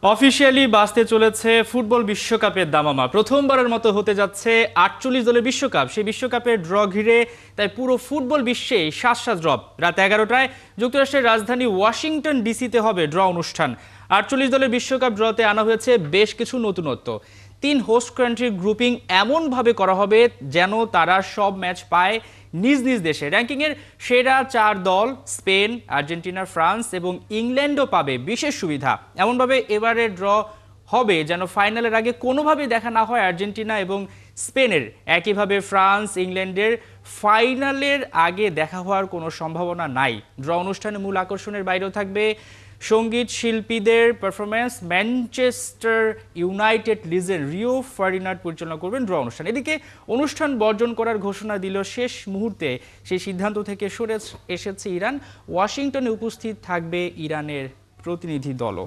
Officially বাঁচতে চলেছে football বিশ্বকাপের দামামা। প্রথমবারের মতো হতে যাচ্ছে ৪৮ দলের বিশ্বকাপ। সেই বিশ্বকাপের ড্র ঘিরে তাই পুরো ফুটবল বিশ্বে সাত ড্র। রাত ১১টায় যুক্তরাষ্ট্রের রাজধানী ওয়াশিংটন ডিসিতে হবে ড্র অনুষ্ঠান। ৪৮ দলের বিশ্বকাপ ড্রতে আনা হয়েছে বেশ কিছু নতুনত্ব। ৩ হোস্ট কান্ট্রির গ্রুপিং এমনভাবে করা হবে যেন তারা সব ম্যাচ পায় নিজ নিজ দেশে। র্যাঙ্কিংয়ের সেরা ৪ দল স্পেন, আর্জেন্টিনা, ফ্রান্স এবং ইংল্যান্ডও পাবে বিশেষ সুবিধা। এমনভাবে এবারে ড্র হবে যেন ফাইনালের আগে কোনোভাবেই দেখা না হয় আর্জেন্টিনা এবং স্পেনের। একইভাবে ফ্রান্স, ইংল্যান্ডের ফাইনালের আগে দেখা হওয়ার কোনো সম্ভাবনা নাই। ড্র অনুষ্ঠানে মূল আকর্ষণের বাইরেও থাকবে সঙ্গীত শিল্পীদের performance. Manchester United legend Rio Ferdinand পরিচালনা করবেন ড্র অনুষ্ঠান। এদিকে অনুষ্ঠান বর্জন করার ঘোষণা দিল শেষ মুহূর্তে। সেই সিদ্ধান্ত থেকে সরে এসেছে ইরান। ওয়াশিংটনে উপস্থিত থাকবে ইরানের প্রতিনিধি দলও।